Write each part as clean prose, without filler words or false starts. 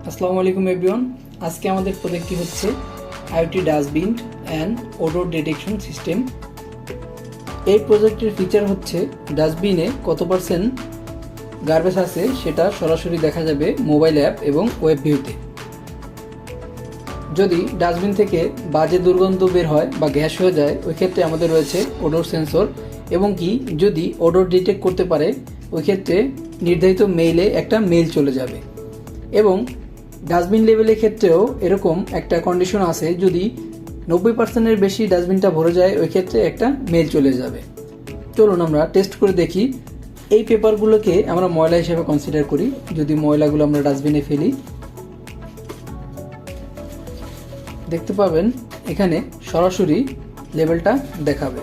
আসসালামু আলাইকুম এভরিওয়ান। আজকে আমাদের প্রজেক্টটি হচ্ছে IoT dustbin and odour detection system. এই প্রজেক্টের ফিচার হচ্ছে ডাস্টবিনে কত পার্সেন্ট গার্বেজ আছে সেটা সরাসরি দেখা যাবে মোবাইল অ্যাপ এবং ওয়েব ভিউতে। যদি ডাস্টবিন থেকে বাজে দুর্গন্ধ বের হয় বা গ্যাস হয়ে যায়, ওই ক্ষেত্রে আমাদের রয়েছে ওডর সেন্সর, এবং কি যদি ওডর ডিটেক্ট করতে পারে ওই ক্ষেত্রে নির্ধারিত মেইলে একটা মেইল চলে যাবে। এবং ডাস্টবিন লেভেলের ক্ষেত্রেও এরকম একটা কন্ডিশন আছে, যদি 90%-এর বেশি ডাস্টবিনটা ভরে যায় ওই ক্ষেত্রে একটা মেল চলে যাবে। চলুন আমরা টেস্ট করে দেখি। এই পেপারগুলোকে আমরা ময়লা হিসেবে কনসিডার করি। যদি ময়লাগুলো আমরা ডাস্টবিনে ফেলি, দেখতে পাবেন এখানে সরাসরি লেভেলটা দেখাবে।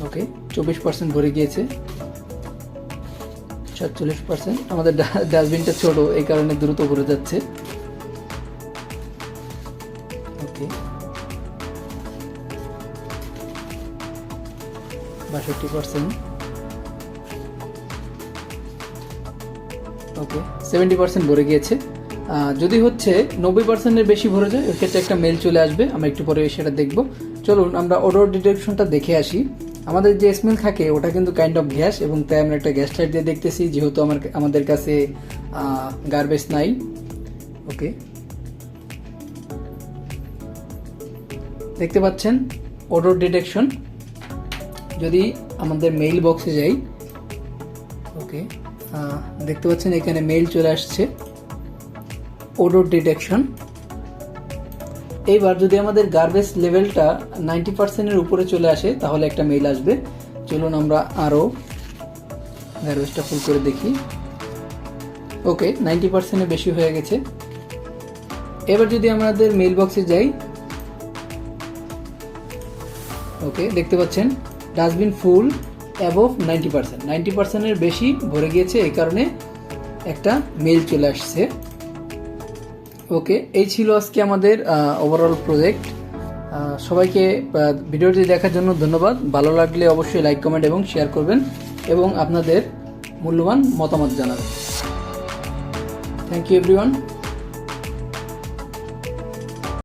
ওকে, 24% ভরে গিয়েছে, 47%। আমাদের ডাস্টবিনটা ছোট, এই কারণে দ্রুত ভরে যাচ্ছে। ওকে, 62%। ওকে, 70% ভরে গিয়েছে। যদি হচ্ছে 90%-এর বেশি ভরে যায় ওই ক্ষেত্রে একটা মেল চলে আসবে, আমরা একটু পরে সেটা দেখব। চলুন আমরা ওডর ডিটেকশনটা দেখে আসি। আমাদের যে স্মেল থাকে ওটা কিন্তু কাইন্ড অফ গ্যাস, এবং তাই আমরা একটা গ্যাস লাইট দিয়ে দেখতেছি, যেহেতু আমাদের কাছে গার্বেজ নাই। ওকে, দেখতে পাচ্ছেন ওডর ডিটেকশন। যদি আমাদের মেইল বক্সে যাই, ওকে, দেখতে পাচ্ছেন এখানে মেইল চলে আসছে ওডর ডিটেকশন। এইবার যদি আমাদের গার্বেজ লেভেলটা 90%-এর উপরে চলে আসে তাহলে একটা মেইল আসবে। চলুন আমরা আরও গার্বেজটা ফুল করে দেখি। ওকে, 90%-এর বেশি হয়ে গেছে। এবার যদি আমাদের মেইল বক্সে যাই, ওকে, দেখতে পাচ্ছেন ডাস্টবিন ফুল অ্যাবভ 90%-এর বেশি ভরে গিয়েছে, এই কারণে একটা মেইল চলে আসছে। ওকে, এই ছিল আজকে আমাদের ওভারঅল প্রজেক্ট। সবাইকে ভিডিওটি দেখার জন্য ধন্যবাদ। ভালো লাগলে অবশ্যই লাইক, কমেন্ট এবং শেয়ার করবেন, এবং আপনাদের মূল্যবান মতামত জানাবেন। Thank you everyone.